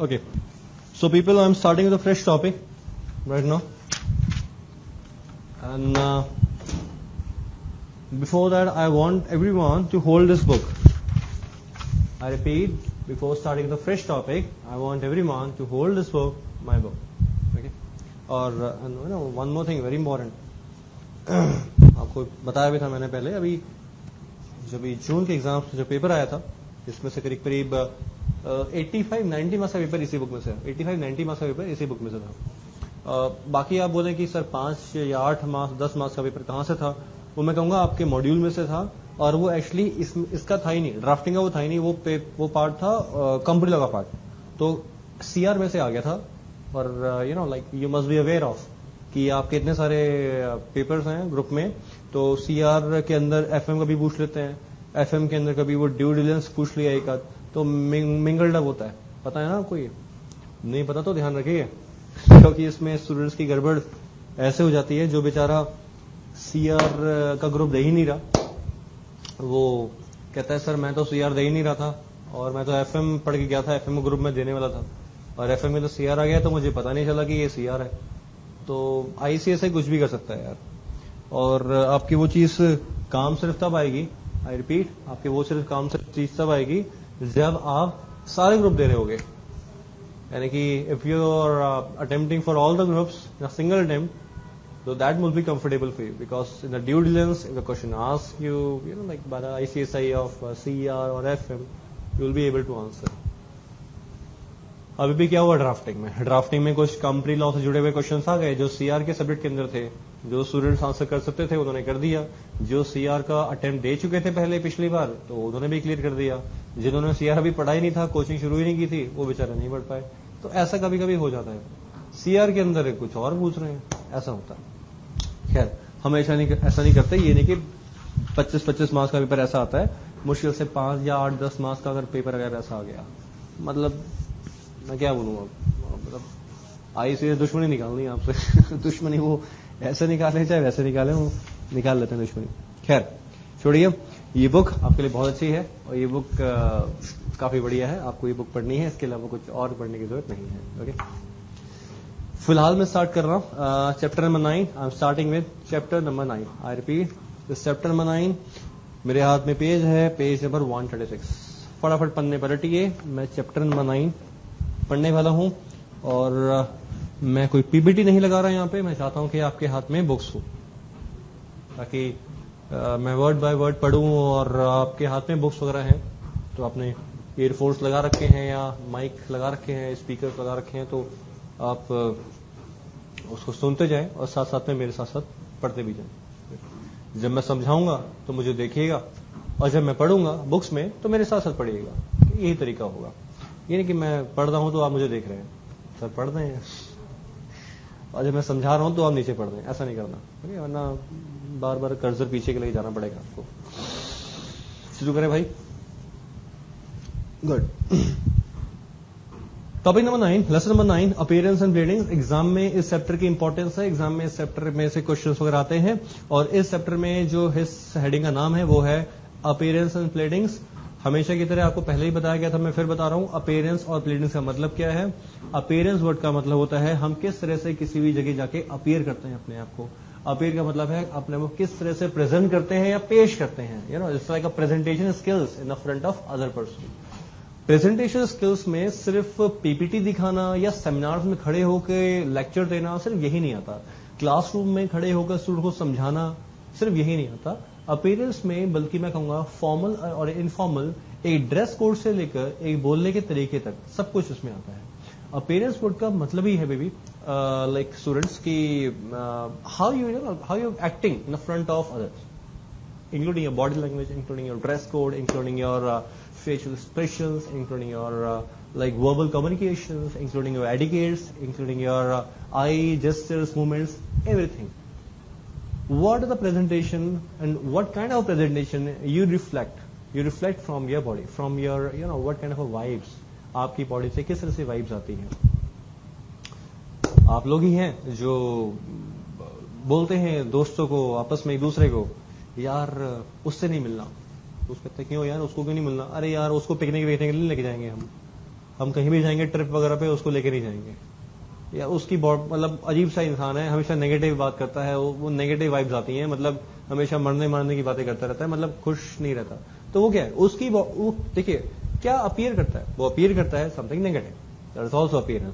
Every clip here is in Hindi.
Okay. So people, I'm starting with a fresh topic right now. And before that, I want everyone to hold this book. I repeat, before starting the fresh topic, I want everyone to hold this book, my book. Okay. और one more thing very important. आपको बताया भी था मैंने पहले, अभी जब जून के एग्जाम से जो पेपर आया था, इसमें से करीब करीब 85-90 मार्क्स का पेपर इसी बुक में से, 85-90 मार्क्स का पेपर इसी बुक में से था। बाकी आप बोलें कि सर 5 या 8 मार्क्स 10 मार्क्स का पेपर कहाँ से था, वो मैं कहूँगा आपके मॉड्यूल में से था। और वो एक्चुअली इसका था ही नहीं, ड्राफ्टिंग का वो था ही नहीं, वो पार्ट था कंपनी लॉ का पार्ट, तो सीआर में से आ गया था। और you must be aware of कि आपके इतने सारे पेपर्स हैं ग्रुप में, तो सीआर के अंदर एफएम का भी पूछ लेते हैं, एफएम के अंदर कभी वो ड्यू डिलिजेंस पूछ लिया एक आध, तो मिंगल्ड अप होता है। पता है ना आपको, ये नहीं पता तो ध्यान रखिए, क्योंकि इसमें स्टूडेंट्स की गड़बड़ ऐसे हो जाती है, जो बेचारा सीआर का ग्रुप दे ही नहीं रहा, वो कहता है सर मैं तो सीआर दे ही नहीं रहा था, और मैं तो एफएम पढ़ के गया था, एफएम ग्रुप में देने वाला था, और एफएम में तो सीआर आ गया, तो मुझे पता नहीं चला कि ये सीआर है। तो आईसीएस कुछ भी कर सकता है यार। और आपकी वो चीज काम सिर्फ तब आएगी, आई रिपीट, आपके वो सिर्फ काम सिर्फ चीज तब आएगी जब आप सारे ग्रुप दे रहे होगे। यानी कि if you are attempting for all the groups in a single attempt, so that will be comfortable for you, because in the due diligence, if the question asks you, like by the ICSI of CR or FM, you will be able to answer. अभी भी क्या हुआ ड्राफ्टिंग में कुछ कंपनी लॉ से जुड़े हुए क्वेश्चंस आ गए, जो सीआर के सब्जेक्ट के अंदर थे, जो स्टूडेंट्स आंसर कर सकते थे उन्होंने कर दिया, जो सीआर का अटेम्प्ट दे चुके थे पहले पिछली बार, तो उन्होंने भी क्लियर कर दिया, जिन्होंने सीआर अभी पढ़ा ही नहीं था, कोचिंग शुरू ही नहीं की थी, वो बेचारे नहीं पढ़ पाए। तो ऐसा कभी कभी हो जाता है, सीआर के अंदर कुछ और पूछ रहे हैं, ऐसा होता है। खैर, हमेशा ऐसा नहीं करते, ये नहीं कि 25-25 मार्क्स का पेपर ऐसा आता है, मुश्किल से 5 या 8-10 मार्क्स का अगर पेपर अगर ऐसा आ गया, मतलब मैं क्या बोलूंगा, मतलब आईसीएस दुश्मनी निकालनी है आपसे दुश्मनी वो ऐसे निकाले चाहे वैसे निकाले, वो निकाल लेते हैं दुश्मनी। खैर छोड़िए, ये बुक आपके लिए बहुत अच्छी है, और ये बुक काफी बढ़िया है, आपको ये बुक पढ़नी है, इसके अलावा कुछ और पढ़ने की जरूरत नहीं है। ओके, फिलहाल मैं स्टार्ट कर रहा हूँ chapter number 9। I am starting with chapter number 9। I repeat, this chapter number 9, मेरे हाथ में पेज है, पेज नंबर 136। फटाफट पन्ने पलटिए, मैं चैप्टर नंबर 9 पढ़ने वाला हूँ, और मैं कोई पीपीटी नहीं लगा रहा यहाँ पे, मैं चाहता हूँ कि आपके हाथ में बुक्स हो, ताकि मैं वर्ड बाय वर्ड पढ़ूँ, और आपके हाथ में बुक्स वगैरह हैं, तो आपने ईयरफोन्स लगा रखे हैं या माइक लगा रखे हैं, स्पीकर लगा रखे हैं, तो आप उसको सुनते जाएं और साथ साथ में मेरे साथ साथ पढ़ते भी जाएं। जब मैं समझाऊंगा तो मुझे देखिएगा, और जब मैं पढ़ूंगा बुक्स में तो मेरे साथ साथ पढ़िएगा। यही तरीका होगा, ये नहीं कि मैं पढ़ रहा हूं तो आप मुझे देख रहे हैं, सर पढ़ रहे हैं, और जब मैं समझा रहा हूं तो आप नीचे पढ़ रहे हैं, ऐसा नहीं करना, वरना बार बार कर्सर पीछे के लिए जाना पड़ेगा आपको। शुरू करें भाई, good. Topic number 9, lesson number 9, appearance and pleadings. Exam में इस चैप्टर की इंपॉर्टेंस है, एग्जाम में इस चैप्टर में से क्वेश्चंस वगैरह आते हैं, और इस चैप्टर में जो इस हेडिंग का नाम है वो है अपीयरेंस एंड प्लीडिंग्स। हमेशा की तरह आपको पहले ही बताया गया था, मैं फिर बता रहा हूं, अपीयरेंस और प्लीडिंग्स का मतलब क्या है। अपीयरेंस वर्ड का मतलब होता है हम किस तरह से किसी भी जगह जाके अपीयर करते हैं अपने आप को। अपीयर का मतलब है अपने को किस तरह से प्रेजेंट करते हैं या पेश करते हैं, it's like a presentation skills in the front of other person. Presentation skills में सिर्फ पीपीटी दिखाना या सेमिनार्स में खड़े होकर लेक्चर देना सिर्फ यही नहीं आता, क्लासरूम में खड़े होकर स्टूडेंट को समझाना सिर्फ यही नहीं आता। अपीयरेंस में बल्कि मैं कहूंगा फॉर्मल और इनफॉर्मल, एक ड्रेस कोड से लेकर एक बोलने के तरीके तक सब कुछ इसमें आता है। अपीयरेंस वर्ड का मतलब ही है बेबी, लाइक स्टूडेंट्स की how you acting in the front of others, including your body language, including your dress code, including your facial expressions, including your like verbal communications, including your etiquettes, including your eye gestures, movements, everything. What is the presentation and what kind of presentation you reflect? You reflect from your body, from your what kind of a vibes. आपकी बॉडी से किस तरह से वाइब्स आती हैं। आप लोग ही हैं जो बोलते हैं दोस्तों को, आपस में एक दूसरे को, यार उससे नहीं मिलना, तो उसको कहते क्यों यार, उसको क्यों नहीं मिलना, अरे यार उसको पिकनिक वेकनिक के लिए लेके जाएंगे हम, हम कहीं भी जाएंगे ट्रिप वगैरह पे उसको लेके नहीं जाएंगे, या उसकी मतलब अजीब सा इंसान है, हमेशा नेगेटिव बात करता है, वो नेगेटिव वाइब्स आती हैं, मतलब हमेशा मरने की बातें करता रहता है, मतलब खुश नहीं रहता। तो वो क्या है, उसकी वो देखिए क्या अपीयर करता है, वो अपीयर करता है something negative, that is also appearance.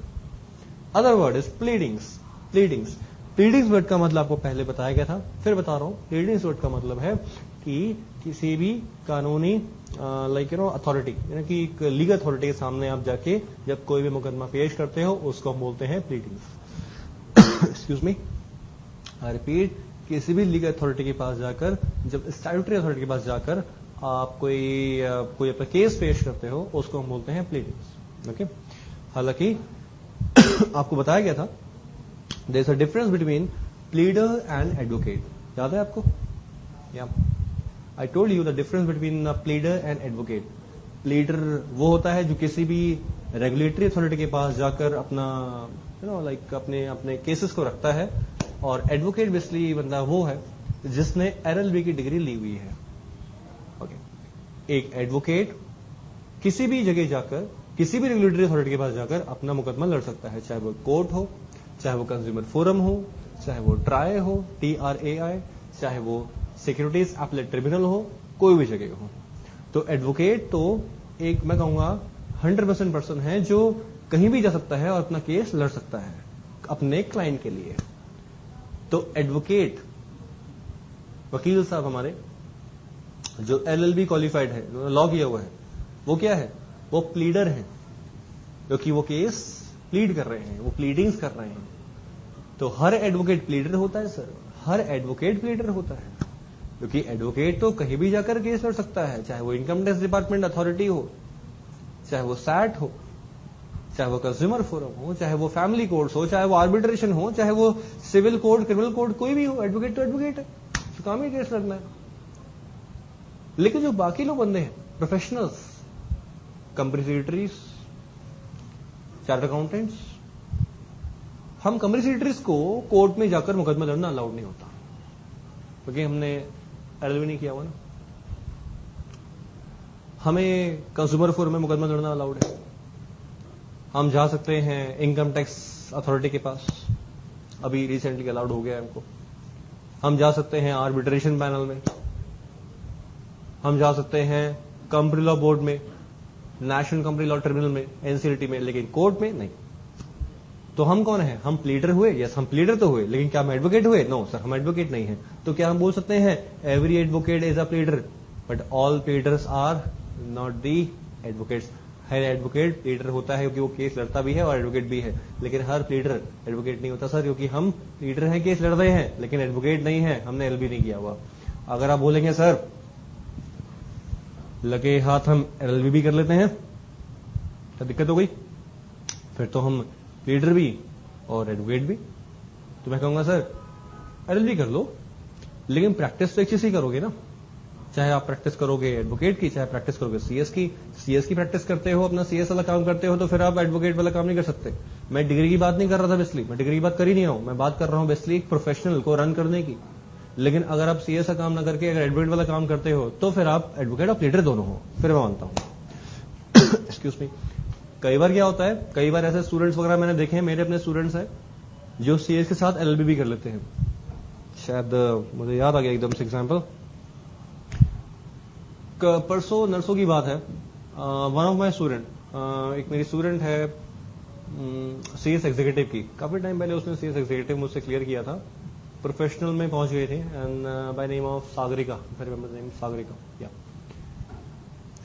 Other word is pleadings. Pleadings word का मतलब आपको पहले बताया गया था, फिर बता रहा हूं। प्लीडिंग्स वर्ड का मतलब है कि किसी भी कानूनी अथॉरिटी, यानी कि लीगल अथॉरिटी के सामने आप जाके जब कोई भी मुकदमा पेश करते हो उसको हम बोलते हैं pleadings. Excuse me, I repeat, किसी भी लीगल अथॉरिटी के पास जाकर, जब स्टैट्यूटरी अथॉरिटी के पास जाकर आप कोई अपना केस पेश करते हो उसको हम बोलते हैं प्लीडिंग्स। ओके, हालांकि आपको बताया गया था there is a difference between pleader and advocate, याद है आपको? या I told you the difference between pleader and advocate. Pleader वो होता है जो किसी भी रेगुलेटरी अथॉरिटी के पास जाकर अपना अपने केसेस को रखता है, और एडवोकेट बेसिकली बंदा वो है जिसने LLB की डिग्री ली हुई है। ओके, एक एडवोकेट किसी भी जगह जाकर, किसी भी रेगुलेटरी अथॉरिटी के पास जाकर अपना मुकदमा लड़ सकता है, चाहे वो कोर्ट हो, चाहे वो कंज्यूमर फोरम हो, चाहे वो ट्राई हो, TRAI, चाहे वो सिक्योरिटीज अपीलेट ट्रिब्यूनल हो, कोई भी जगह हो। तो एडवोकेट तो एक मैं कहूंगा 100% पर्सन है जो कहीं भी जा सकता है और अपना केस लड़ सकता है अपने क्लाइंट के लिए। तो एडवोकेट, वकील साहब हमारे जो LLB क्वालिफाइड है, जो लॉ किया हुआ है, वो क्या है? वो प्लीडर है, क्योंकि वो केस प्लीड कर रहे हैं, वो प्लीडिंग्स कर रहे हैं। तो हर एडवोकेट प्लीडर होता है सर, हर एडवोकेट प्लीडर होता है, क्योंकि एडवोकेट तो कहीं भी जाकर केस लड़ सकता है, चाहे वो इनकम टैक्स डिपार्टमेंट अथॉरिटी हो, चाहे वो SAT हो, चाहे वो कंज्यूमर फोरम हो, चाहे वो फैमिली कोर्ट्स हो, चाहे वो आर्बिट्रेशन हो, चाहे वो सिविल कोर्ट, क्रिमिनल कोर्ट, कोई भी हो, एडवोकेट तो एडवोकेट है, तो काम ही केस लड़ना है। लेकिन जो बाकी लोग बंदे हैं, professionals, company secretaries, chartered accountants, हम कंपनी सेक्रेटरीज को कोर्ट में जाकर मुकदमा लड़ना अलाउड नहीं होता, क्योंकि हमने LLB नहीं किया हुआ ना। हमें कंज्यूमर फोरम में मुकदमा लड़ना अलाउड है, हम जा सकते हैं इनकम टैक्स अथॉरिटी के पास, अभी रिसेंटली अलाउड हो गया है हमको। हम जा सकते हैं आर्बिट्रेशन पैनल में, हम जा सकते हैं कंपनी लॉ बोर्ड में, नेशनल कंपनी लॉ ट्रिब्यूनल में, NCLT में, लेकिन कोर्ट में नहीं। तो हम कौन है? हम प्लीडर हुए? यस, हम प्लीडर तो हुए, लेकिन क्या हम एडवोकेट हुए? नो सर, हम एडवोकेट नहीं है। तो क्या हम बोल सकते हैं every advocate is a pleader, but all pleaders are not the advocates? हर एडवोकेट प्लीडर होता है क्योंकि वो केस लड़ता भी है और एडवोकेट भी है, लेकिन हर प्लीडर एडवोकेट नहीं होता सर, क्योंकि हम प्लीडर हैं, केस लड़ रहे हैं, लेकिन एडवोकेट नहीं है, हमने LLB नहीं किया हुआ। अगर आप बोलेंगे सर लगे हाथ हम LLB भी कर लेते हैं, क्या दिक्कत हो गई? फिर तो हम प्लीडर भी और एडवोकेट भी। तो मैं कहूंगा सर LLB कर लो, लेकिन प्रैक्टिस तो एक चीज ही करोगे ना, चाहे आप प्रैक्टिस करोगे एडवोकेट की, चाहे प्रैक्टिस करोगे CS की। CS की प्रैक्टिस करते हो, अपना CS वाला काम करते हो, तो फिर आप एडवोकेट वाला काम नहीं कर सकते। मैं डिग्री की बात नहीं कर रहा था बेसिकली, मैं डिग्री की बात कर ही नहीं हूं, मैं बात कर रहा हूं बेसिकली एक प्रोफेशनल को रन करने की। लेकिन अगर आप CS का काम ना करके अगर एडवोकेट वाला काम करते हो, तो फिर आप एडवोकेट और प्लीडर दोनों हो, फिर मैं मानता हूं। एक्सक्यूज मी, कई बार क्या होता है, कई बार ऐसे स्टूडेंट्स वगैरह मैंने देखे हैं, मेरे अपने स्टूडेंट्स हैं जो CS के साथ LLB भी कर लेते हैं। शायद मुझे याद आ गया एकदम से एग्जाम्पल, परसों नरसों की बात है, वन ऑफ माई स्टूडेंट, एक मेरी स्टूडेंट है CS एग्जीक्यूटिव की, काफी टाइम पहले उसने CS एग्जीक्यूटिव मुझसे क्लियर किया था, प्रोफेशनल में पहुंच गए थे, and by name of Sagarika, name Sagarika, या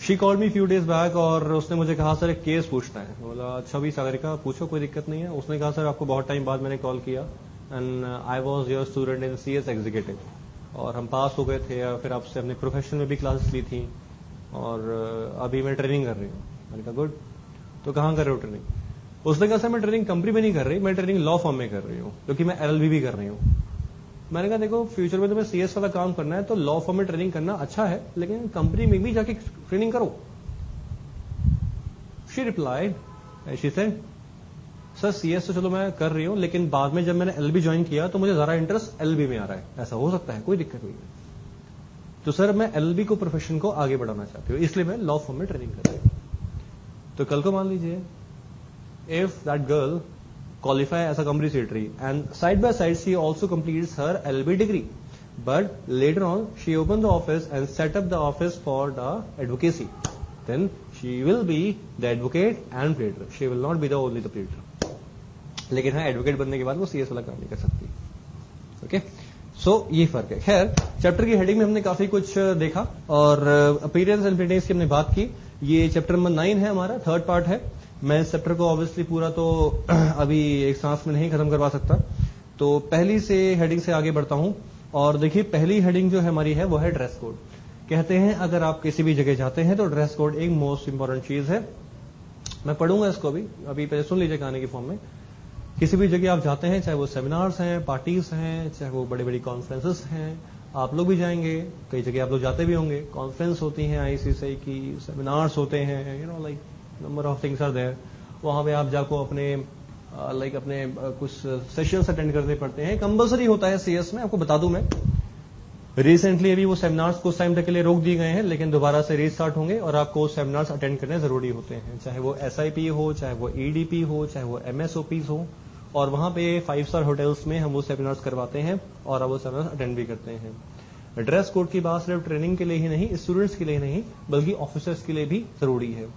she called me few days back, और उसने मुझे कहा सर एक केस पूछना है। बोला अच्छा भी सागरिका पूछो, कोई दिक्कत नहीं है। उसने कहा सर आपको बहुत टाइम बाद मैंने कॉल किया, and I was your student in CS executive, और हम पास हो गए थे, फिर आपसे अपने प्रोफेशन में भी क्लासेस ली थी, और अभी मैं ट्रेनिंग कर रही हूँ। मैंने कहा गुड, तो कहाँ कर रहे हो ट्रेनिंग? उसने कहा सर मैं ट्रेनिंग कंपनी में नहीं कर रही, मैं ट्रेनिंग लॉ फॉर्म में कर रही हूँ, क्योंकि मैं LLB भी कर रही हूँ। मैंने कहा देखो फ्यूचर में तुम्हें CS वाला काम करना है तो लॉ फॉर्म में ट्रेनिंग करना अच्छा है, लेकिन कंपनी में भी जाके ट्रेनिंग करो। She replied, she said sir CS तो चलो मैं कर रही हूं, लेकिन बाद में जब मैंने LLB ज्वाइन किया तो मुझे ज्यादा इंटरेस्ट LLB में आ रहा है। ऐसा हो सकता है? कोई दिक्कत नहीं है। तो सर मैं LLB को प्रोफेशन को आगे बढ़ाना चाहती हूँ, इसलिए मैं लॉ फॉर्म में ट्रेनिंग कर रही हूँ। तो कल को मान लीजिए if that girl qualify as a company secretary and side by side she also completes her LLB degree, but later on she opened the office and set up the office for the advocacy, then she will be the advocate and pleader, she will not be the only the pleader. लेकिन हाँ एडवोकेट बनने के बाद वो CS वाला काम नहीं कर सकती. ओके सो ये फर्क है. खैर चैप्टर की हेडिंग में हमने काफी कुछ देखा और अपीयरेंस एंड प्रेजेंस की हमने बात की. ये चैप्टर नंबर 9 है हमारा, थर्ड पार्ट है. मैं इस चैप्टर को ऑब्वियसली पूरा तो अभी एक सांस में नहीं खत्म करवा सकता, तो पहली से हेडिंग से आगे बढ़ता हूं. और देखिए पहली हेडिंग जो है हमारी है वो है ड्रेस कोड. कहते हैं अगर आप किसी भी जगह जाते हैं तो ड्रेस कोड एक मोस्ट इंपॉर्टेंट चीज है. मैं पढ़ूंगा इसको अभी पहले सुन लीजिए कहानी के फॉर्म में. किसी भी जगह आप जाते हैं, चाहे वो सेमिनार्स हैं, पार्टीज हैं, चाहे वो बड़ी बड़ी कॉन्फ्रेंसेस हैं, आप लोग भी जाएंगे, कई जगह आप लोग जाते भी होंगे. कॉन्फ्रेंस होती हैं ICSI की, सेमिनार्स होते हैं, like number of things are there. वहां पे आप जाको अपने अपने कुछ सेशंस अटेंड करने पड़ते हैं. कंपल्सरी होता है CS में. आपको बता दूं मैं रिसेंटली अभी वो सेमिनार्स कुछ टाइम तक के लिए रोक दिए गए हैं, लेकिन दोबारा से रीस्टार्ट होंगे और आपको सेमिनार्स अटेंड करने जरूरी होते हैं, चाहे वो SIP हो, चाहे वो EDP हो, चाहे वो MSOPs हो. और वहां पे 5 स्टार होटल्स में हम वो सेमिनार्स करवाते हैं और वो सेमिनार्स अटेंड भी करते हैं. ड्रेस कोड की बात सिर्फ ट्रेनिंग के लिए ही नहीं, स्टूडेंट्स के लिए नहीं, बल्कि ऑफिसर्स के लिए भी जरूरी है.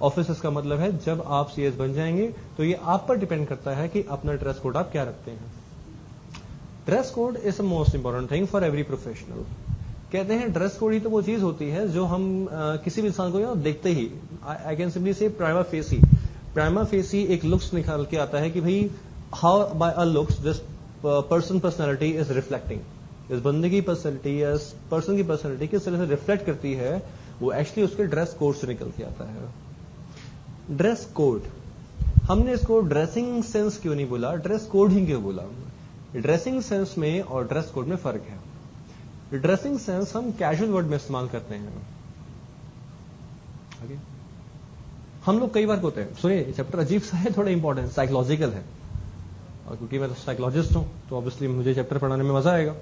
ऑफिसर्स का मतलब है जब आप CS बन जाएंगे तो ये आप पर डिपेंड करता है कि अपना ड्रेस कोड आप क्या रखते हैं. Dress code is a most important thing for every professional. कहते हैं ड्रेस कोड ही तो वो चीज होती है जो हम किसी भी इंसान को देखते ही, आई कैन सिंपली से प्राइमा फेसी एक लुक्स निकाल के आता है कि भाई how by a looks this personality is reflecting. इस बंदे की पर्सनैलिटी या पर्सन की पर्सनैलिटी किस तरह से रिफ्लेक्ट करती है, वो एक्चुअली उसके ड्रेस कोड से निकल के आता है. ड्रेस कोड, हमने इसको ड्रेसिंग सेंस क्यों नहीं बोला, ड्रेस कोड ही क्यों बोला. ड्रेसिंग सेंस में और ड्रेस कोड में फर्क है. ड्रेसिंग सेंस हम कैजुअल वर्ड में इस्तेमाल करते हैं. okay? हम लोग कई बार होते हैं, सुनिए चैप्टर अजीब सा है, थोड़ा इंपॉर्टेंट साइकोलॉजिकल है, और क्योंकि मैं तो साइकोलॉजिस्ट हूं तो ऑब्वियसली मुझे चैप्टर पढ़ाने में मजा आएगा.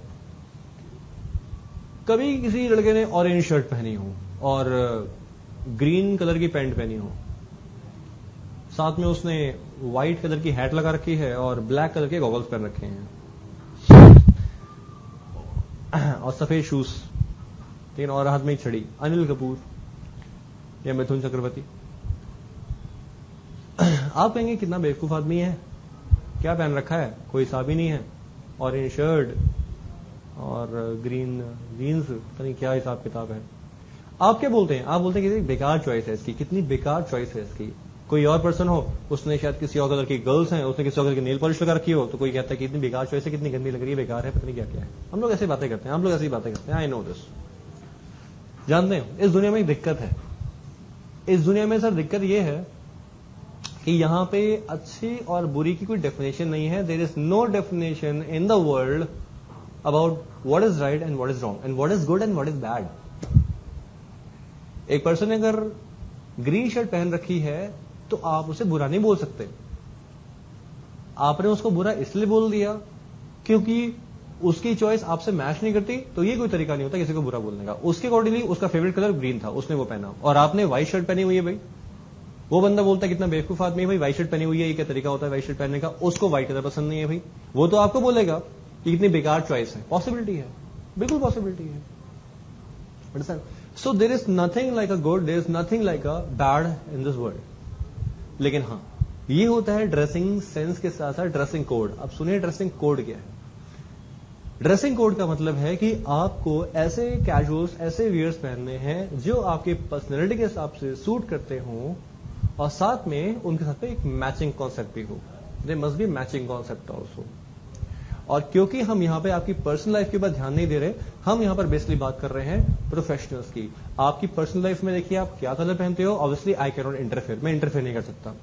कभी किसी लड़के ने ऑरेंज शर्ट पहनी हो और ग्रीन कलर की पैंट पहनी हो, साथ में उसने व्हाइट कलर की हैट लगा रखी है और ब्लैक कलर के गॉगल्स पहन रखे हैं और सफेद शूज, लेकिन और हाथ में एक छड़ी. अनिल कपूर या मिथुन चक्रवर्ती. आप कहेंगे कितना बेवकूफ आदमी है, क्या पहन रखा है, कोई हिसाब ही नहीं है, ऑरेंज शर्ट और ग्रीन जीन्स, पता नहीं क्या हिसाब किताब है. आप क्या बोलते हैं, आप बोलते हैं कि बेकार चॉइस है इसकी, कितनी बेकार चॉइस है इसकी. कोई और पर्सन हो, उसने शायद किसी और कलर की गर्ल्स हैं, उसने किसी और कलर की नेल पॉलिश लगा रखी हो, तो कोई कहता है कि इतनी बेकार चॉइस है, कितनी गंदी लग रही है, बेकार है, पता नहीं क्या क्या है. हम लोग ऐसी बातें करते हैं, हम लोग ऐसी बातें करते हैं. I know this. जानते हैं इस दुनिया में एक दिक्कत है. इस दुनिया में सर दिक्कत यह है कि यहां पे अच्छी और बुरी की कोई डेफिनेशन नहीं है. There is no definition in the world about what is right and what is wrong and what is good and what is bad. एक पर्सन ने अगर ग्रीन शर्ट पहन रखी है तो आप उसे बुरा नहीं बोल सकते. आपने उसको बुरा इसलिए बोल दिया क्योंकि उसकी चॉइस आपसे मैच नहीं करती, तो ये कोई तरीका नहीं होता किसी को बुरा बोलने का. उसके अकॉर्डिंगली उसका फेवरेट कलर ग्रीन था, उसने वो पहना, और आपने व्हाइट शर्ट पहनी हुई है. भाई वो बंदा बोलता है कितना बेवकूफ आदमी है, भाई व्हाइट शर्ट पहनी हुई है, ये क्या तरीका होता है व्हाइट शर्ट पहनने का. उसको व्हाइट कलर पसंद नहीं है, भाई वो तो आपको बोलेगा कि कितनी बेकार चॉइस है. पॉसिबिलिटी है, बिल्कुल पॉसिबिलिटी है. So there is nothing like a good, there is nothing like a bad in this world. लेकिन हाँ, ये होता है ड्रेसिंग सेंस के साथ साथ ड्रेसिंग कोड. अब सुनिए ड्रेसिंग कोड क्या है. ड्रेसिंग कोड का मतलब है कि आपको ऐसे कैजुअल्स, ऐसे वियर्स पहनने हैं जो आपके पर्सनैलिटी के हिसाब से सूट करते हों और साथ में उनके साथ में एक मैचिंग कॉन्सेप्ट भी हो. They must be matching concept also. और क्योंकि हम यहां पे आपकी पर्सनल लाइफ के ऊपर ध्यान नहीं दे रहे, हम यहां पर बेसिकली बात कर रहे हैं प्रोफेशनल्स की. आपकी पर्सनल लाइफ में देखिए आप क्या कलर पहनते हो, obviously I can not interfere, मैं इंटरफेयर नहीं कर सकता.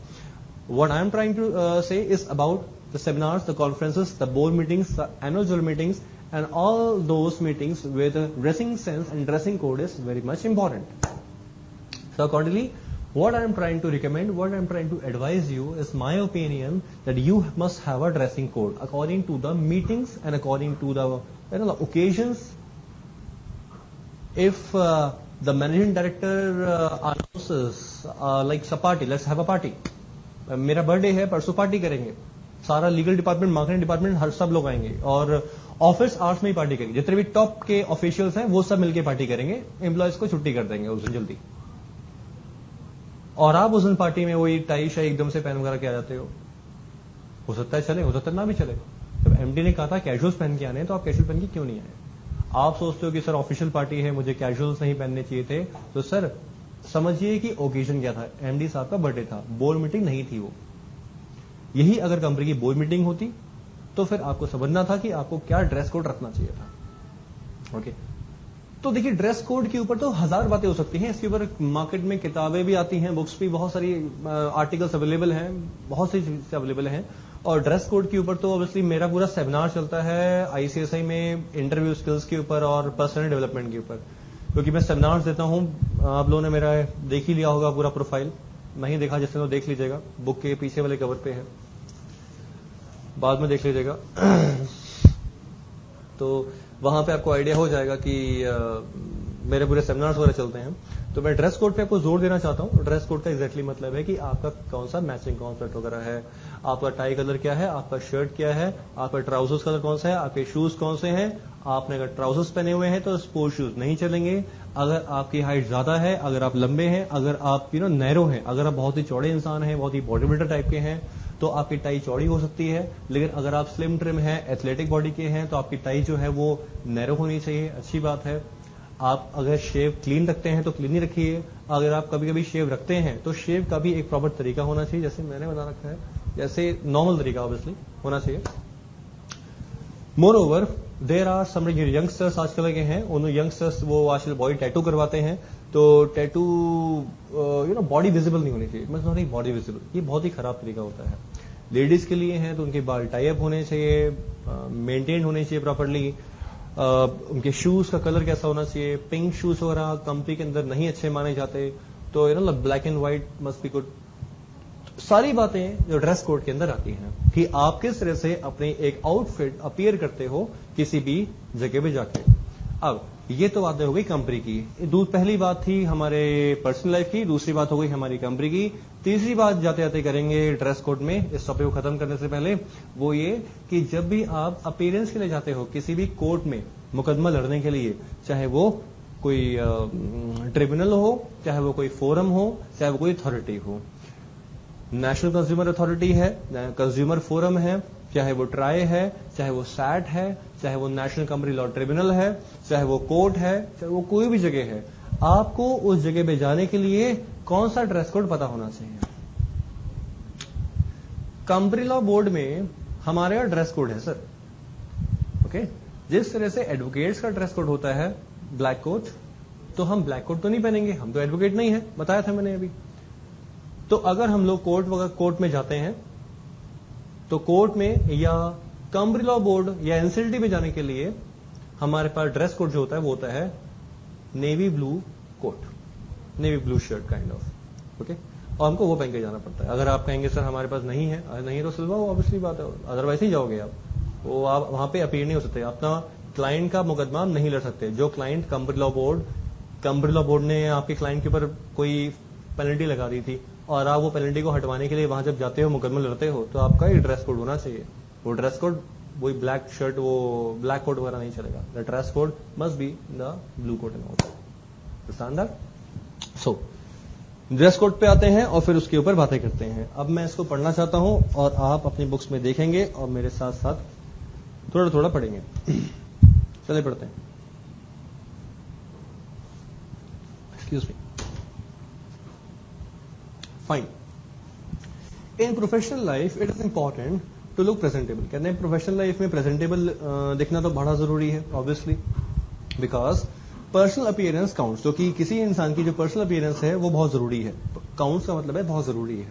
What I am trying to say is about the seminars, the conferences, the board meetings, the annual general meetings and all those meetings where the dressing sense and dressing code is very much important. So accordingly, what I am trying to recommend, what I am trying to advise you is my opinion that you must have a dressing code according to the meetings and according to the the occasions. If the managing director announces like a party, let's have a party. मेरा बर्थडे है, परसों पार्टी करेंगे, सारा लीगल डिपार्टमेंट, मार्केटिंग डिपार्टमेंट, हर सब लोग आएंगे और ऑफिस आवर्स में ही पार्टी करेंगे. जितने भी टॉप के ऑफिशियल्स हैं वो सब मिलकर पार्टी करेंगे, एम्प्लॉयज को छुट्टी कर देंगे उस दिन जल्दी. और आप उस दिन पार्टी में वही टाई शाई एकदम से पहन वगैरह के आ जाते हो सकता है चले, हो सकता है ना भी चले. जब एमडी ने कहा था कैजुअल्स पहन के आने, तो आप कैजुअल पहन के क्यों नहीं आए? आप सोचते हो कि सर ऑफिशियल पार्टी है, मुझे कैजुअल्स नहीं पहनने चाहिए थे. तो सर समझिए कि ओकेजन क्या था, एमडी साहब का बर्थडे था, बोर्ड मीटिंग नहीं थी वो. यही अगर कंपनी की बोर्ड मीटिंग होती तो फिर आपको समझना था कि आपको क्या ड्रेस कोड रखना चाहिए था. ओके, तो देखिए ड्रेस कोड के ऊपर तो हजार बातें हो सकती हैं. इसके ऊपर मार्केट में किताबें भी आती हैं, बुक्स भी बहुत सारी आर्टिकल्स अवेलेबल हैं, बहुत सी चीजें अवेलेबल हैं. और ड्रेस कोड के ऊपर तो ऑब्वियसली मेरा पूरा सेमिनार चलता है आईसीएसआई में इंटरव्यू स्किल्स के ऊपर और पर्सनल डेवलपमेंट के ऊपर, क्योंकि मैं सेमिनार्स देता हूं. आप लोगों ने मेरा देख ही लिया होगा पूरा प्रोफाइल, नहीं देखा जिसने तो देख लीजिएगा, बुक के पीछे वाले कवर पे है, बाद में देख लीजिएगा. तो वहां पे आपको आइडिया हो जाएगा कि मेरे पूरे सेमिनार्स वगैरह चलते हैं. तो मैं ड्रेस कोड पे आपको जोर देना चाहता हूं. ड्रेस कोड का एग्जैक्टली मतलब है कि आपका कौन सा मैचिंग कॉन्सेप्ट वगैरह है, आपका टाई कलर क्या है, आपका शर्ट क्या है, आपका ट्राउजर्स कलर कौन सा है, आपके शूज कौन से हैं. आपने अगर ट्राउजर्स पहने हुए हैं तो स्पोर्ट शूज नहीं चलेंगे. अगर आपकी हाइट ज्यादा है, अगर आप लंबे हैं, अगर आप नैरो हैं, अगर आप बहुत ही चौड़े इंसान हैं, बहुत ही बॉडी बिल्डर टाइप के हैं, तो आपकी टाई चौड़ी हो सकती है. लेकिन अगर आप स्लिम ट्रिम हैं, एथलेटिक बॉडी के हैं, तो आपकी टाई जो है वो नैरो होनी चाहिए. अच्छी बात है. आप अगर शेव क्लीन रखते हैं तो क्लीन ही रखिए. अगर आप कभी कभी शेव रखते हैं तो शेव का भी एक प्रॉपर तरीका होना चाहिए, जैसे मैंने बता रखा है, जैसे नॉर्मल तरीका ऑब्वियसली होना चाहिए. Moreover there are some youngsters आजकल के हैं, उन यंगस्टर्स वो आजकल बॉडी टैटू करवाते हैं. तो टैटू बॉडी विजिबल नहीं होनी चाहिए. मतलब नहीं बॉडी विजिबल, ये बहुत ही खराब तरीका होता है. लेडीज के लिए हैं तो उनके बाल टाई अप होने चाहिए, मेंटेन होने चाहिए प्रॉपरली. उनके शूज का कलर कैसा होना चाहिए, पिंक शूज वगैरह कंपनी के अंदर नहीं अच्छे माने जाते. तो black and white must be good. सारी बातें जो ड्रेस कोड के अंदर आती हैं कि आप किस तरह से अपने एक आउटफिट अपीयर करते हो किसी भी जगह पे जाके. अब ये तो बातें हो गई कंपनी की. पहली बात थी हमारे पर्सनल लाइफ की, दूसरी बात हो गई हमारी कंपनी की. तीसरी बात जाते जाते करेंगे ड्रेस कोड में, इस टॉपिक को खत्म करने से पहले, वो ये कि जब भी आप अपीयरेंस के लिए जाते हो किसी भी कोर्ट में मुकदमा लड़ने के लिए, चाहे वो कोई ट्रिब्यूनल हो, चाहे वो कोई फोरम हो, चाहे वो कोई अथॉरिटी हो, नेशनल कंज्यूमर अथॉरिटी है, कंज्यूमर फोरम है, चाहे वो ट्राई है, चाहे वो सैट है, चाहे वो नेशनल कंपनी लॉ ट्रिब्यूनल है, चाहे वो कोर्ट है, चाहे वो कोई भी जगह है, आपको उस जगह पे जाने के लिए कौन सा ड्रेस कोड पता होना चाहिए. कंपनी लॉ बोर्ड में हमारे यहाँ ड्रेस कोड है सर. ओके, जिस तरह से एडवोकेट्स का ड्रेस कोड होता है ब्लैक कोट, तो हम ब्लैक कोट तो नहीं पहनेंगे, हम तो एडवोकेट नहीं है, बताया था मैंने अभी. तो अगर हम लोग कोर्ट में जाते हैं तो कोर्ट में या कंपनी लॉ बोर्ड या एनसीएलटी में जाने के लिए हमारे पास ड्रेस कोड जो होता है वो होता है navy blue coat, navy blue shirt kind of. Okay, और हमको वो पहन के जाना पड़ता है. अगर आप कहेंगे सर हमारे पास नहीं है, नहीं तो सिल्वा, वो ऑब्वियसली बात है, अदरवाइज ही जाओगे आप, वो आप वहां पे अपीयर नहीं हो सकते, अपना क्लाइंट का मुकदमा नहीं लड़ सकते. जो क्लाइंट कंपनी लॉ बोर्ड ने आपके क्लाइंट के ऊपर कोई पेनल्टी लगा दी थी और आप वो पेनल्टी को हटवाने के लिए वहां जब जाते हो, मुकदमा लड़ते हो, तो आपका एक ड्रेस कोड होना चाहिए. वो ड्रेस कोड वही ब्लैक शर्ट, वो ब्लैक कोट वगैरह नहीं चलेगा. The dress code must be the blue coat and all. So dress code पे आते हैं और फिर उसके ऊपर बातें करते हैं. अब मैं इसको पढ़ना चाहता हूं और आप अपनी बुक्स में देखेंगे और मेरे साथ साथ थोड़ा थोड़ा पढ़ेंगे. चलिए पढ़ते हैं. Excuse me. Fine. In professional life it is important to look presentable. कहते हैं प्रोफेशनल लाइफ में प्रेजेंटेबल दिखना तो बड़ा जरूरी है obviously, because personal appearance counts. जो कि किसी इंसान की जो पर्सनल अपीयरेंस है वो बहुत जरूरी है. काउंट्स का मतलब है बहुत जरूरी है.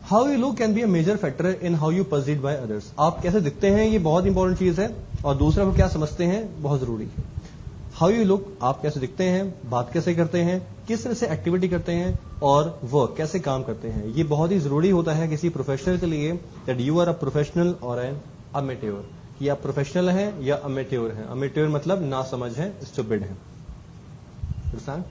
How you look can be a major factor in how you perceived by others. आप कैसे दिखते हैं ये बहुत इंपॉर्टेंट चीज है, और दूसरा को क्या समझते हैं बहुत जरूरी है. हाउ यू लुक, आप कैसे दिखते हैं, बात कैसे करते हैं, किस तरह से एक्टिविटी करते हैं, और वर्क कैसे काम करते हैं, ये बहुत ही जरूरी होता है किसी प्रोफेशनल के लिए. That you are a professional और एन अमेट्योर, कि आप प्रोफेशनल हैं या अमेट्योर हैं. अमेट्योर मतलब ना समझ है, स्टूपिड है. अंडरस्टैंड?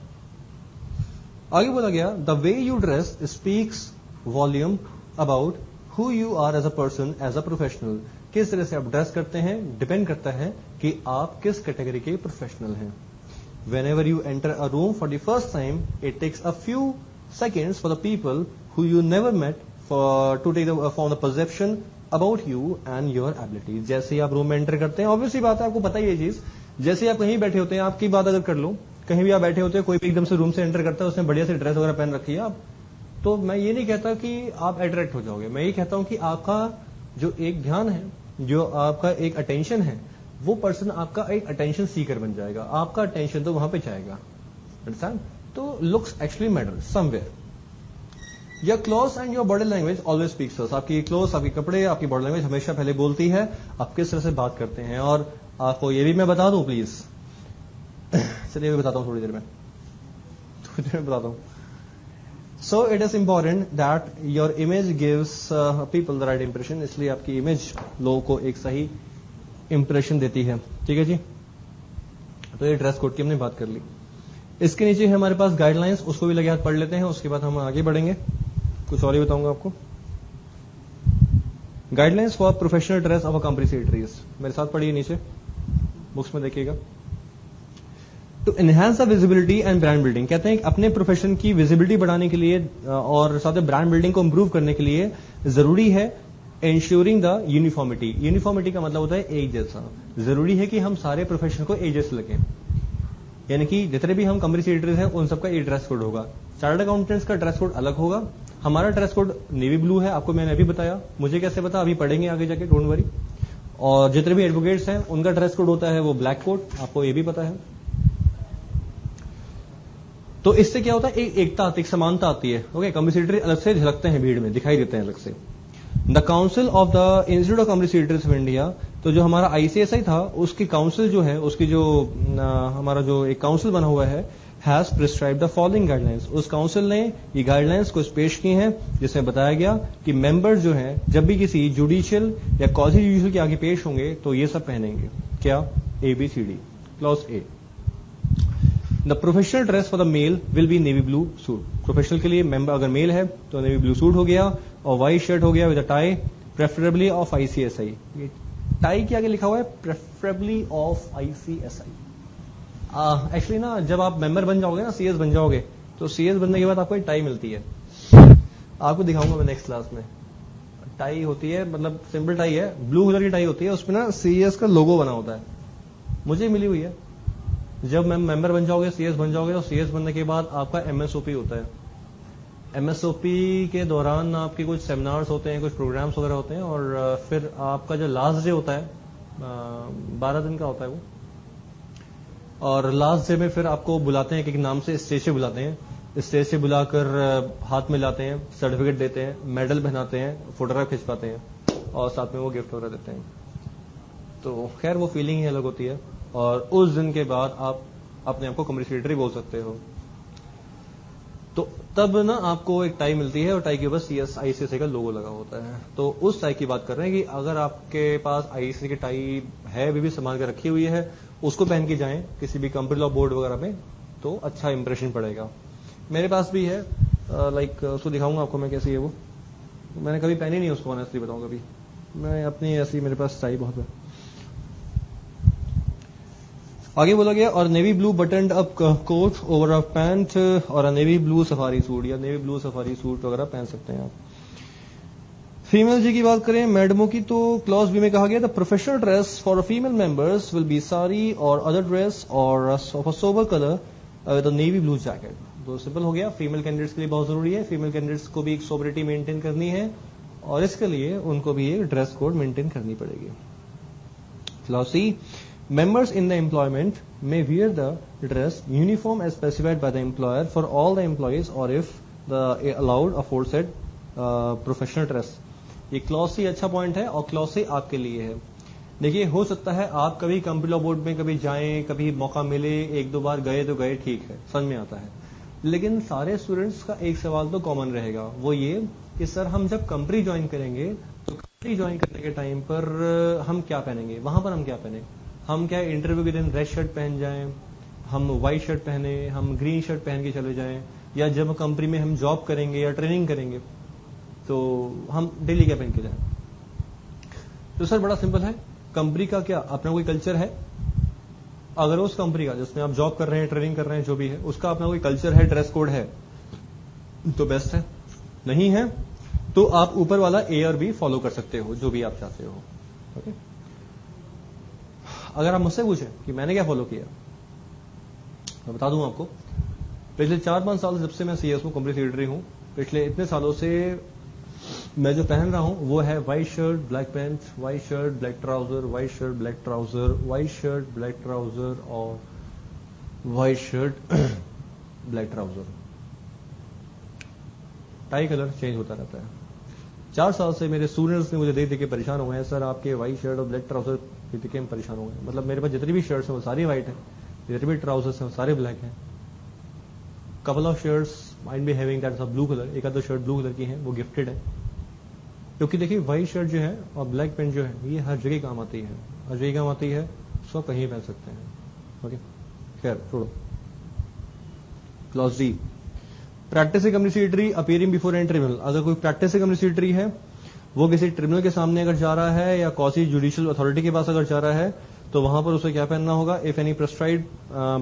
आगे बोला गया the way you dress speaks volume about who you are as a person as a professional. किस तरह से आप ड्रेस करते हैं डिपेंड करता है कि आप किस कैटेगरी के प्रोफेशनल हैं. Whenever you enter a room for the first time, it takes a few seconds for the people who you never met to take the form the perception about you and your abilities. जैसे ही आप रूम में एंटर करते हैं, ऑब्वियसली बात है, आपको पता ही है चीज. जैसे ही आप कहीं बैठे होते हैं, आपकी बात अगर कर लो, कहीं भी आप बैठे होते हैं, कोई भी एकदम से रूम से एंटर करता है, उसने बढ़िया से ड्रेस वगैरह पहन रखी है आप, तो मैं ये नहीं कहता कि आप अट्रैक्ट हो जाओगे. मैं ये कहता हूं कि आपका जो एक ध्यान है, जो आपका एक अटेंशन है, वो पर्सन आपका एक अटेंशन सीकर बन जाएगा. आपका अटेंशन तो वहां पे जाएगा. अंडरस्टैंड? तो looks actually matter somewhere. Your clothes and your body language always speaks us. आपकी क्लोथ्स, आपके कपड़े, आपकी बॉडी लैंग्वेज हमेशा पहले बोलती है आप किस तरह से बात करते हैं. और आपको ये भी मैं बता दूं प्लीज, चलिए मैं बताता हूं थोड़ी देर में बताता हूं. So it is important that your image gives people the right impression. इसलिए आपकी इमेज लोगों को एक सही इंप्रेशन देती है. ठीक है जी. तो ये ड्रेस कोड की हमने बात कर ली. इसके नीचे है हमारे पास गाइडलाइंस, उसको भी लगे हाथ पढ़ लेते हैं, उसके बाद हम आगे बढ़ेंगे. कुछ और ही बताऊंगा आपको. Guidelines for professional dress of a company secretaries. मेरे साथ पढ़िए नीचे बुक्स में देखिएगा. To enhance the visibility and brand building. कहते हैं अपने प्रोफेशन की विजिबिलिटी बढ़ाने के लिए और साथ में ब्रांड बिल्डिंग को इंप्रूव करने के लिए जरूरी है इंश्योरिंग द यूनिफॉर्मिटी. यूनिफॉर्मिटी का मतलब होता है एक जैसा. जरूरी है कि हम सारे प्रोफेशन को एक जैसे लगें, यानी कि जितने भी हम कंपनी सेक्रेटरीज हैं उन सबका एक ड्रेस कोड होगा. चार्टर्ड अकाउंटेंट्स का ड्रेस कोड अलग होगा. हमारा ड्रेस कोड नेवी ब्लू है, आपको मैंने अभी बताया. मुझे कैसे पता, अभी पढ़ेंगे आगे जाके, डोंट वरी. और जितने भी एडवोकेट्स हैं उनका ड्रेस कोड होता है वो ब्लैक कोट, आपको ये भी पता है. तो इससे क्या होता है, एक एकता आती है, एक समानता आती है. ओके, कंपनी सेक्रेटरी अलग से झलकते हैं, भीड़ में दिखाई देते हैं अलग से. The council of the institute of company secretaries of India. तो जो हमारा आईसीएसआई था उसकी काउंसिल जो है, उसकी जो हमारा जो एक काउंसिल बना हुआ है, has prescribe the following guidelines. उस काउंसिल ने ये गाइडलाइंस कुछ पेश की हैं जिसमें बताया गया कि मेंबर्स जो हैं जब भी किसी जुडिशियल या क्वासी जुडिशियल के आगे पेश होंगे तो ये सब पहनेंगे. क्या? ABCD. Clause A. The professional dress for the male will be navy blue suit. Professional के लिए मेंबर अगर मेल है तो नेवी ब्लू सूट हो गया और व्हाइट शर्ट हो गया with a tie, preferably of ICSI. Tie के आगे लिखा हुआ है प्रेफरेबली ऑफ आईसीएसआई. एक्चुअली ना जब आप मेंबर बन जाओगे ना, सीएस बन जाओगे, तो सीएस बनने के बाद आपको एक टाई मिलती है. आपको दिखाऊंगा मैं नेक्स्ट क्लास में. टाई होती है, मतलब सिंपल टाई है, ब्लू कलर की टाई होती है, उसमें ना सीएस का लोगो बना होता है. मुझे मिली हुई है. जब मेंबर बन जाओगे, सीएस बन जाओगे, तो सीएस बनने के बाद आपका एमएसओपी होता है. एमएसओपी के दौरान आपके कुछ सेमिनार्स होते हैं, कुछ प्रोग्राम्स वगैरह होते हैं, और फिर आपका जो लास्ट डे होता है 12 दिन का होता है वो, और लास्ट डे में फिर आपको बुलाते हैं, एक नाम से स्टेज से बुलाते हैं. स्टेज से बुलाकर हाथ में लाते हैं, सर्टिफिकेट देते हैं, मेडल पहनाते हैं, फोटोग्राफ खिंचवाते हैं और साथ में वो गिफ्ट वगैरह देते हैं. तो खैर वो फीलिंग ही अलग होती है. और उस दिन के बाद आप अपने आप को कंपनी सेक्रेटरी बोल सकते हो. तो तब ना आपको एक टाई मिलती है और टाई के ऊपर आईसीएसआई का लोगो लगा होता है. तो उस टाई की बात कर रहे हैं कि अगर आपके पास आईसीएसआई की टाई है, अभी भी संभाल कर रखी हुई है, उसको पहन के जाएं किसी भी कंपनी लॉ बोर्ड वगैरह में, तो अच्छा इंप्रेशन पड़ेगा. मेरे पास भी है, लाइक उसको दिखाऊंगा आपको मैं कैसी है वो. मैंने कभी पहनी नहीं उसको, ऑनेस्टली बताऊं, कभी. मैं अपनी ऐसी, मेरे पास टाई बहुत है. आगे बोला गया और navy blue buttoned up coat over a pant और a navy blue safari suit, या नेवी ब्लू सफारी सूट वगैरह पहन सकते हैं आप. फीमेल जी की बात करें, मैडमों की, तो क्लॉज बी में कहा गया the professional dress for female members will be sari और अदर ड्रेस और sober colour with a navy blue jacket. तो सिंपल हो गया. फीमेल कैंडिडेट्स के लिए बहुत जरूरी है. फीमेल कैंडिडेट्स को भी एक सोबरिटी मेंटेन करनी है और इसके लिए उनको भी एक ड्रेस कोड मेंटेन करनी पड़ेगी. Clause C, members in the employment may wear the dress uniform as specified by the employer for all the employees or if the allowed aforesaid professional dress. ये क्लॉज सी अच्छा पॉइंट है और क्लॉज सी आपके लिए है. देखिए, हो सकता है आप कभी कंपनी लॉ बोर्ड में कभी जाएं, कभी मौका मिले, एक दो बार गए तो गए, ठीक है, समझ में आता है. लेकिन सारे स्टूडेंट्स का एक सवाल तो कॉमन रहेगा, वो ये कि सर हम जब कंपनी ज्वाइन करेंगे तो कंपनी ज्वाइन करने के टाइम पर हम क्या पहनेंगे, वहां पर हम क्या पहने. हम क्या इंटरव्यू के दिन रेड शर्ट पहन जाएं, हम व्हाइट शर्ट पहने, हम ग्रीन शर्ट पहन के चले जाएं, या जब कंपनी में हम जॉब करेंगे या ट्रेनिंग करेंगे तो हम डेली क्या पहन के जाएं? तो सर बड़ा सिंपल है, कंपनी का क्या अपना कोई कल्चर है? अगर उस कंपनी का जिसमें आप जॉब कर रहे हैं, ट्रेनिंग कर रहे हैं, जो भी है, उसका अपना कोई कल्चर है, ड्रेस कोड है, तो बेस्ट है। नहीं है तो आप ऊपर वाला ए और बी फॉलो कर सकते हो, जो भी आप चाहते हो। ओके, अगर आप मुझसे पूछें कि मैंने क्या फॉलो किया, मैं बता दूं आपको। पिछले 4-5 साल जब से मैं सीएस हूं, कंपनी सेक्रेटरी हूं, पिछले इतने सालों से मैं जो पहन रहा हूं वो है white shirt black pant, white shirt black trouser, white shirt black trouser, white shirt black trouser और white shirt black trouser. Tie colour change होता रहता है। 4 साल से मेरे स्टूडेंट्स ने मुझे देख देख के परेशान हो गए हैं, सर आपके व्हाइट शर्ट और ब्लैक ट्राउजर देख के हम परेशान हो गए। मतलब मेरे पास जितनी भी शर्ट्स हैं वो सारी व्हाइट है, जितने भी ट्राउजर्स हैं वो सारे ब्लैक हैं। Couple of shirts might be having that's of blue colour, एक आध शर्ट ब्लू कलर की है, वो गिफ्टेड है। क्योंकि देखिए व्हाइट शर्ट जो है और ब्लैक पैंट जो है ये हर जगह काम आती है, हर जगह काम आती है, उसको कहीं पहन सकते हैं। ओके, खैर छोड़ो। Clause D, practising company secretary appearing before an tribunal. अगर कोई प्रैक्टिसिंग कंपनी सेक्रेटरी है, वो किसी ट्रिब्यूनल के सामने अगर जा रहा है या कौसी जुडिशियल अथॉरिटी के पास अगर जा रहा है, तो वहां पर उसे क्या पहनना होगा? If any prescribe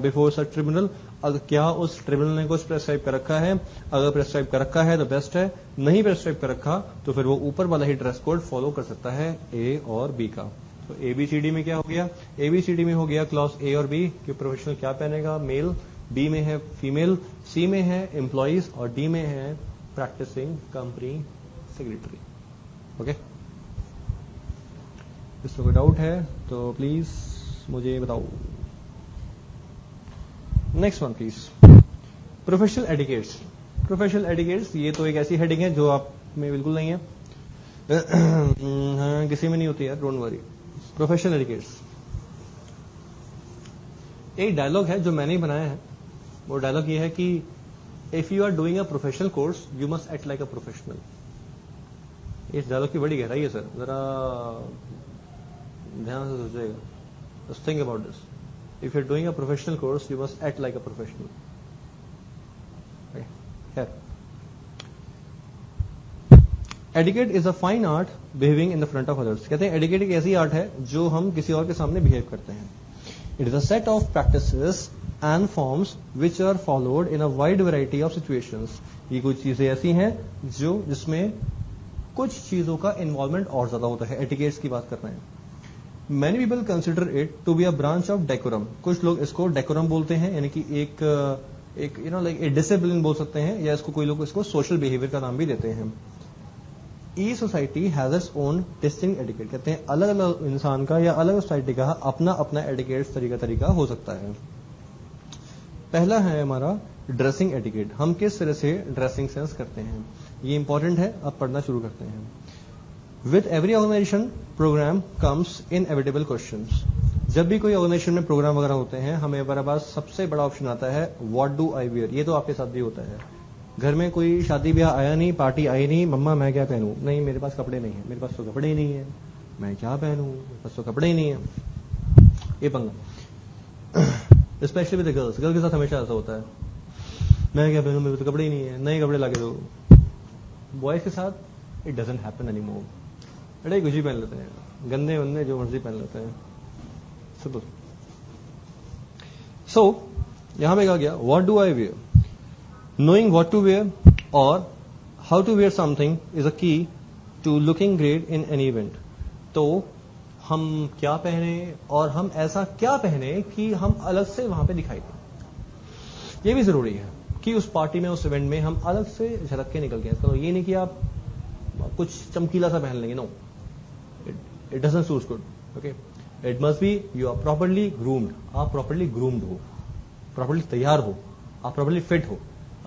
before such tribunal, अगर क्या उस ट्रिब्यूनल ने कुछ प्रेस्क्राइब कर रखा है, अगर प्रेस्क्राइब कर रखा है तो बेस्ट है, नहीं प्रेस्क्राइब कर रखा तो फिर वो ऊपर वाला ही ड्रेस कोड फॉलो कर सकता है ए और बी का। तो एबीसीडी में क्या हो गया? एबीसीडी में हो गया क्लॉज ए और बी कि प्रोफेशनल क्या पहनेगा, मेल, बी में है फीमेल, सी में है एम्प्लॉइज और डी में है प्रैक्टिसिंग कंपनी सेक्रेटरी। ओके, इसमें कोई डाउट है तो प्लीज मुझे बताओ। Next one please, professional etiquettes. Professional etiquettes ये तो एक ऐसी हेडिंग है जो आप में बिल्कुल नहीं है, हाँ, किसी में नहीं होती है, डोंट वरी। प्रोफेशनल एटिकेट्स एक डायलॉग है जो मैंने ही बनाया है। वो डायलॉग ये है कि if you are doing a professional course you must act like a professional. इस डायलॉग की बड़ी गहराई है सर, जरा ध्यान से सोचिएगा। Just think about this, if you are doing a professional course you must act like a professional. Etiquette is a fine art behaving in the front of others. कहते हैं एटिकेट एक ऐसी आर्ट है जो हम किसी और के सामने बिहेव करते हैं। It is a set of practices and forms which are followed in a wide variety of situations। ये कुछ चीजें ऐसी हैं जिसमें कुछ चीजों का इन्वॉल्वमेंट और ज्यादा होता है। एटिकेट्स की बात कर रहे हैं। Many people consider it to be a branch of decorum। कुछ लोग इसको डेकोरम बोलते हैं, यानी कि एक लाइक ए डिसिप्लिन बोल सकते हैं, या इसको कोई लोग इसको सोशल बिहेवियर का नाम भी देते हैं। Each society has its own distinct etiquette। कहते हैं अलग अलग इंसान का या अलग सोसाइटी का अपना अपना एटिकेट तरीका हो सकता है। पहला है हमारा ड्रेसिंग एटिकेट। हम किस तरह से ड्रेसिंग सेंस करते हैं, ये इंपॉर्टेंट है। अब पढ़ना शुरू करते हैं। With every organisation programme comes inevitable questions. जब भी कोई ऑर्गेनाइजेशन में प्रोग्राम वगैरह होते हैं, हमें हमारे पास सबसे बड़ा ऑप्शन आता है व्हाट डू आई वियर। ये तो आपके साथ भी होता है। घर में कोई शादी ब्याह आया नहीं, पार्टी आई नहीं, मम्मा मैं क्या पहनूं? नहीं, मेरे पास कपड़े नहीं है, मेरे पास तो कपड़े ही नहीं है, मैं क्या पहनूं, मेरे पास तो कपड़े ही नहीं है। ये पंगा स्पेशली विद गर्ल्स। गर्ल के साथ हमेशा ऐसा होता है, मैं क्या पहनूं, मेरे तो कपड़े ही नहीं है, नए कपड़े लाके दो। बॉयज के साथ it doesn't happen any more. अरे कुछ ही पहन लेते हैं, गंदे वंदे जो मर्जी पहन लेते हैं। सो यहां पे कहा गया what do I wear. Knowing what to wear और how to wear something is a key to looking great in any event. तो हम क्या पहने और हम ऐसा क्या पहने कि हम अलग से वहां पे दिखाई दें, ये भी जरूरी है कि उस पार्टी में, उस इवेंट में हम अलग से झलक के निकल गए। तो ये नहीं कि आप कुछ चमकीला सा पहन लेंगे, no, it doesn't suit good. Okay, it must be you are properly groomed, आप प्रॉपर्ली ग्रूम्ड हो, प्रॉपर्ली तैयार हो, आप प्रॉपर्ली फिट हो।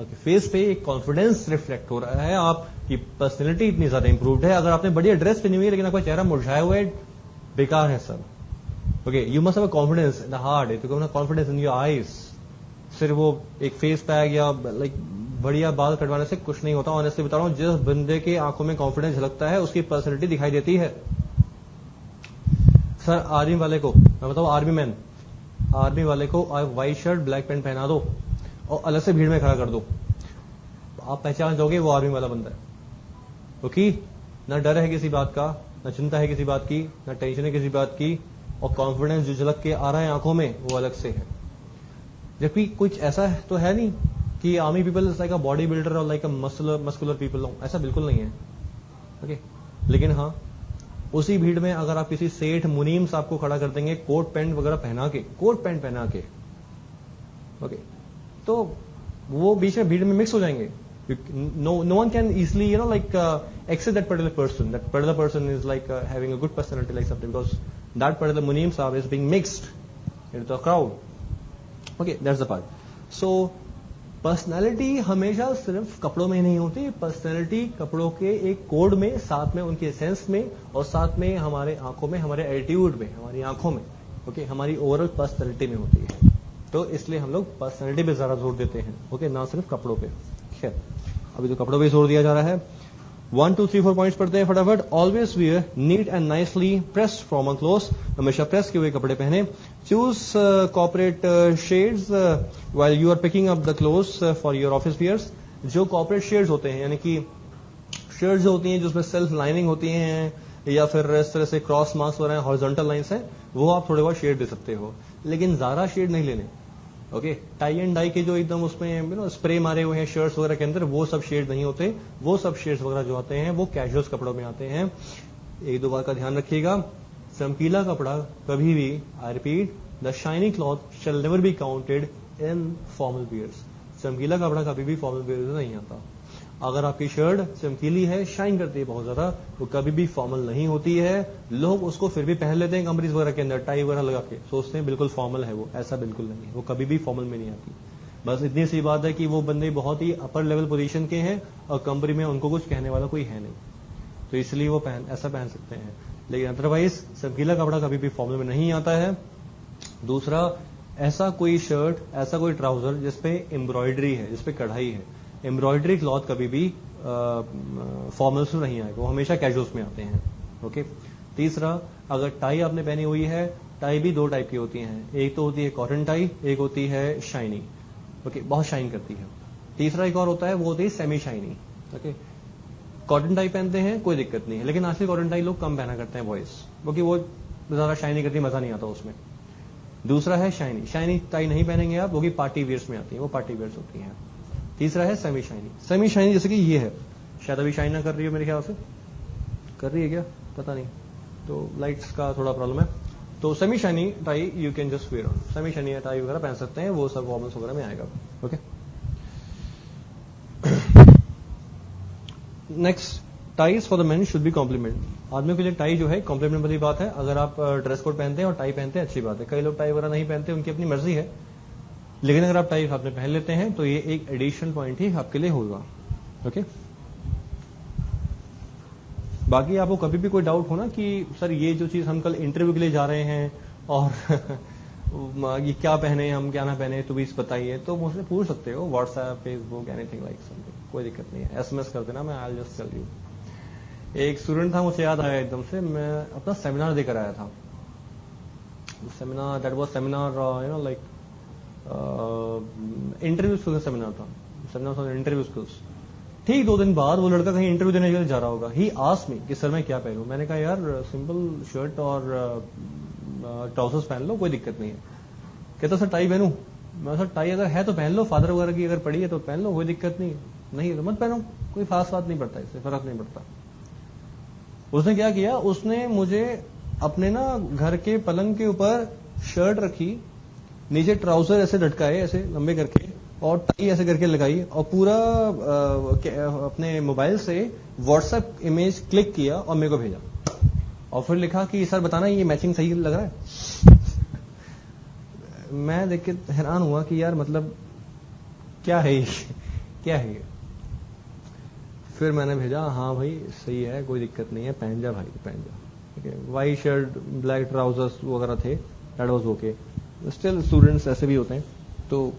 आपके फेस पे एक कॉन्फिडेंस रिफ्लेक्ट हो रहा है, आपकी पर्सनैलिटी इतनी ज्यादा इंप्रूव्ड है। अगर आपने बढ़िया ड्रेस पहनी हुई है लेकिन आपका चेहरा मुरझाया हुआ है, बेकार है sir. Okay, you must have a confidence in the heart, you have confidence in your eyes. सिर्फ वो एक फेस पैक या लाइक बढ़िया बाल कटवाने से कुछ नहीं होता। ऑनेस्टली बता रहा हूं, जिस बंदे के आंखों में कॉन्फिडेंस झलकता है उसकी पर्सनैलिटी दिखाई देती है। सर आर्मी वाले को मैं बताऊं, आर्मी मैन आर्मी वाले को व्हाइट शर्ट ब्लैक पैंट पहना दो और अलग से भीड़ में खड़ा कर दो, आप पहचान जाओगे वो आर्मी वाला बंदा है, क्योंकि ना डर है किसी बात का, ना चिंता है किसी बात की, ना टेंशन है किसी बात की, और कॉन्फिडेंस जो झलक के आ रहा है आंखों में वो अलग से है। जबकि कुछ ऐसा तो है नहीं कि army people is like a body builder और लाइक अ मस्कुलर पीपल, ऐसा बिल्कुल नहीं है। ओके, लेकिन हाँ, उसी भीड़ में अगर आप किसी सेठ मुनीम साहब को खड़ा कर देंगे कोट पैंट वगैरह पहना के, कोट पैंट पहना के, ओके, तो वो बीच में भीड़ में मिक्स हो जाएंगे। No one can easily, accept that particular person. That particular person is like having a good personality, like something, because that particular munim sahab is being mixed into the crowd. Okay, that's the part. So, personality हमेशा सिर्फ कपड़ों में नहीं होती, पर्सनैलिटी कपड़ों के एक कोड में, साथ में उनके एसेंस में, और साथ में हमारे आंखों में, हमारे एटीट्यूड में, हमारी आंखों में, ओके, हमारी ओवरऑल पर्सनैलिटी में होती है। तो इसलिए हम लोग पर्सनैलिटी पे ज्यादा जोर देते हैं, ओके, ना सिर्फ कपड़ों पे। खैर, अभी तो कपड़ों पे जोर दिया जा रहा है। 1 2 3 4 पॉइंट्स पढ़ते हैं फटाफट। Always wear neat and nicely pressed formal clothes, हमेशा प्रेस किए हुए कपड़े पहने। Choose corporate shades while you are picking up the clothes for your office wears. जो कॉर्पोरेट शेड्स होते हैं, यानी कि शर्ट्स जो होती हैं जिसमें सेल्फ लाइनिंग होती हैं, या फिर इस तरह से क्रॉस मार्क्स हो रहे हैं, हॉरिजॉन्टल लाइंस हैं, वो आप थोड़े बहुत शेड दे सकते हो, लेकिन ज्यादा शेड नहीं लेने। ओके, टाई एंड डाई के जो एकदम उसमें स्प्रे मारे हुए हैं शर्ट्स वगैरह के अंदर, वो सब शेड नहीं होते। वो सब शेड्स वगैरह जो आते हैं वो कैजुअल्स कपड़ों में आते हैं। एक दो बात का ध्यान रखिएगा, चमकीला कपड़ा कभी भी, I repeat, the shiny cloth shall never be counted in formal wears. चमकीला कपड़ा कभी भी फॉर्मल वियर में नहीं आता। अगर आपकी शर्ट चमकीली है, शाइन करती है बहुत ज्यादा, वो कभी भी फॉर्मल नहीं होती है। लोग उसको फिर भी पहन लेते हैं कंपनीज वगैरह के अंदर, टाई वगैरह लगा के, सोचते हैं बिल्कुल फॉर्मल है वो, ऐसा बिल्कुल नहीं है, वो कभी भी फॉर्मल में नहीं आती। बस इतनी सी बात है कि वो बंदे बहुत ही अपर लेवल पोजीशन के हैं और कंपनी में उनको कुछ कहने वाला कोई है नहीं, तो इसलिए वो ऐसा पहन सकते हैं, लेकिन अदरवाइज चमकीला कपड़ा कभी भी फॉर्मल में नहीं आता है। दूसरा, ऐसा कोई शर्ट, ऐसा कोई ट्राउजर जिसपे एम्ब्रॉयडरी है, जिसपे कढ़ाई है, एम्ब्रॉयडरी क्लॉथ कभी भी फॉर्मल्स में नहीं आएगा, वो हमेशा कैजुअल्स में आते हैं। ओके। तीसरा, अगर टाई आपने पहनी हुई है, टाई भी दो टाइप की होती हैं, एक तो होती है कॉटन टाई, एक होती है शाइनी, ओके, बहुत शाइन करती है। तीसरा एक और होता है, वो होती है semi shiny. Okay, cotton tie पहनते हैं कोई दिक्कत नहीं है, लेकिन आजकल कॉटन टाई लोग कम पहना करते हैं बॉयज, क्योंकि वो ज्यादा शाइनी करती, मजा नहीं आता उसमें। दूसरा है शाइनी, शाइनी टाई नहीं पहनेंगे आप, वो भी पार्टी वेयर्स में आती है, वो पार्टी वेयर्स होती है। तीसरा है सेमी शाइनी, सेमी शाइनी जैसे कि ये है, शायद अभी शाइन ना कर रही हो, मेरे ख्याल से कर रही है क्या पता नहीं, तो लाइट्स का थोड़ा प्रॉब्लम है। तो semi shiny tie you can just wear on, semi shiny tie वगैरह पहन सकते हैं, वो सब फॉर्मल्स वगैरह में आएगा। Okay, next, ties for the men should be complement. आदमियों के लिए टाई जो है कॉम्प्लीमेंट वाली बात है। अगर आप ड्रेस कोड पहनते हैं और टाई पहनते हैं, अच्छी बात है। कई लोग टाई वगैरह नहीं पहनते, उनकी अपनी मर्जी है, लेकिन अगर आप टाई साथ में पहन लेते हैं तो ये एक एडिशनल पॉइंट ही आपके लिए होगा। ओके, बाकी आपको कभी भी कोई डाउट हो ना कि सर ये जो चीज हम कल इंटरव्यू के लिए जा रहे हैं और ये क्या पहने, हम क्या ना पहने, तो भी बताइए, तो मुझसे पूछ सकते हो, WhatsApp, Facebook, anything like something, कोई दिक्कत नहीं है। एसएमएस कर देना, मैं आई जस्ट टेल यू। एक स्टूडेंट था, मुझे याद आया एकदम से, मैं अपना सेमिनार देकर आया था। Seminar, that was seminar like interview skills seminar था, सेमिनार इंटरव्यू स्किल्स। ठीक 2 दिन बाद वो लड़का कहीं इंटरव्यू देने के लिए जा रहा होगा, ही आस्क्ड मी कि सर मैं क्या पहनूं। मैंने कहा यार सिंपल शर्ट और ट्राउजर्स पहन लो, कोई दिक्कत नहीं है। कहता सर टाई पहनूं? मैं सर टाई अगर है तो पहन लो, फादर वगैरह की अगर पड़ी है तो पहन लो, कोई दिक्कत नहीं, नहीं तो मत पहनो, कोई खास बात नहीं पड़ता, इससे फर्क नहीं पड़ता। उसने क्या किया, उसने मुझे अपने ना घर के पलंग के ऊपर शर्ट रखी, नीचे ट्राउजर ऐसे लटकाए ऐसे लंबे करके, और टाई ऐसे करके लगाई, और पूरा अपने मोबाइल से व्हाट्सएप इमेज क्लिक किया और मेरे को भेजा, और फिर लिखा कि सर बताना ये मैचिंग सही लग रहा है। मैं देख के हैरान हुआ कि यार मतलब क्या है ये, क्या है ये। फिर मैंने भेजा, हाँ भाई सही है, कोई दिक्कत नहीं है, पहन जा भाई, पहन जा। ठीक है, व्हाइट शर्ट, ब्लैक ट्राउजर्स वगैरह थे, that was okay. Still students ऐसे भी होते हैं, तो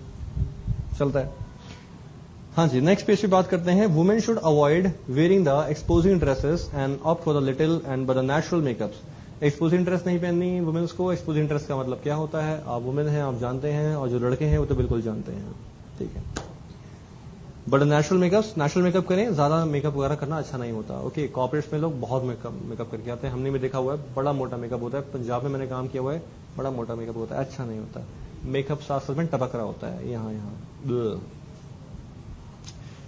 चलता है। हाँ जी, नेक्स्ट पेज पे बात करते हैं। Women should avoid wearing the exposing dresses and opt for the little and but the natural makeups. Exposing dress नहीं पहननी वुमेन्स को। एक्सपोजिंग ड्रेस का मतलब क्या होता है, आप वुमेन हैं, आप जानते हैं, और जो लड़के हैं वो तो बिल्कुल जानते हैं, ठीक है। बट नेचुरल मेकअप करें, ज्यादा मेकअप वगैरह करना अच्छा नहीं होता। ओके, कॉर्पोरेट्स में लोग बहुत मेकअप करके आते हैं, हमने भी देखा हुआ है, बड़ा मोटा मेकअप होता है। पंजाब में मैंने काम किया हुआ है, बड़ा मोटा मेकअप होता है, अच्छा नहीं होता। मेकअप साथ में टपक रहा होता है यहाँ।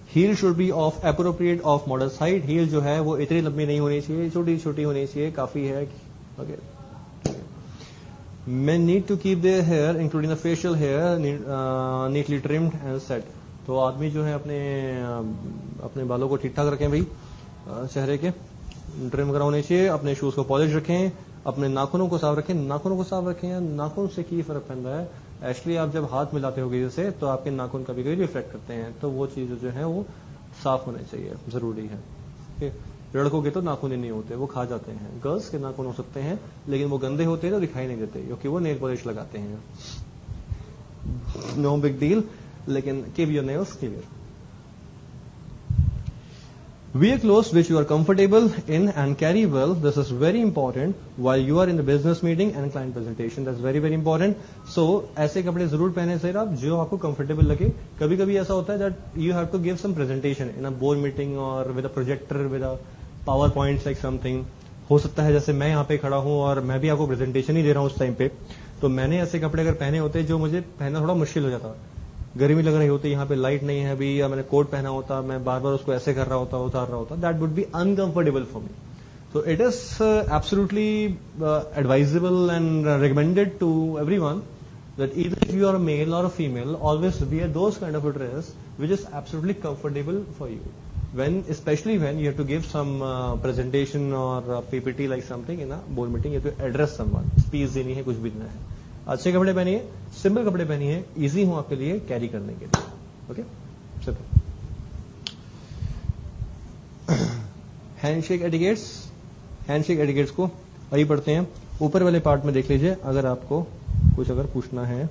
Heel should be of appropriate of modest height. Heel जो है वो इतनी लंबी नहीं होनी चाहिए, छोटी छोटी होनी चाहिए, काफी है। Okay, men need to keep their hair including the facial hair neatly trimmed and set। तो आदमी जो है अपने बालों को ठीक ठाक रखें भाई, चेहरे के ट्रिम वगैरह होने चाहिए, अपने शूज को पॉलिश रखें, अपने नाखूनों को साफ रखें। नाखूनों को साफ रखें, नाखून से की फर्क पैदा है। एक्चुअली आप जब हाथ मिलाते हो किसी से तो आपके नाखून कभी कभी रिफ्लेक्ट करते हैं, तो वो चीज जो है वो साफ होने चाहिए, जरूरी है। लड़कों के तो नाखून ही नहीं होते, वो खा जाते हैं। गर्ल्स के नाखून हो सकते हैं, लेकिन वो गंदे होते हैं तो दिखाई नहीं देते, क्योंकि वो नेल पॉलिश लगाते हैं। नो बिग डील, लेकिन keep your nails clear. Wear clothes which you are comfortable in and carry well. This is very important while you are in the business meeting and client presentation. That's very very important. So ऐसे कपड़े जरूर पहने सर आप जो आपको comfortable लगे। कभी कभी ऐसा होता है that you have to give some presentation in a board meeting or with a projector with a PowerPoint like something. हो सकता है जैसे मैं यहाँ पे खड़ा हूँ और मैं भी आपको प्रेजेंटेशन ही दे रहा हूँ उस टाइम पे, तो मैंने ऐसे कपड़े अगर पहने होते जो मुझे पहनना थोड़ा मुश्किल हो जाता। गर्मी लग रही होती, यहाँ पे लाइट नहीं है अभी, या मैंने कोट पहना होता, मैं बार बार उसको ऐसे कर रहा होता, उतार रहा होता, that would be uncomfortable for me. So it is absolutely advisable and recommended to everyone that either if you are a male or a female, always wear those kind of a dress which is absolutely comfortable for you. Especially when you have to give some presentation or PPT like something in a board meeting, you have to address someone, speech देनी है, कुछ भी देना है। अच्छे कपड़े पहनिए, सिंपल कपड़े पहनिए, इजी हो आपके लिए कैरी करने के लिए। Okay, simple. हैंडशेक एटिकेट्स को वही पढ़ते हैं। ऊपर वाले पार्ट में देख लीजिए, अगर आपको कुछ पूछना है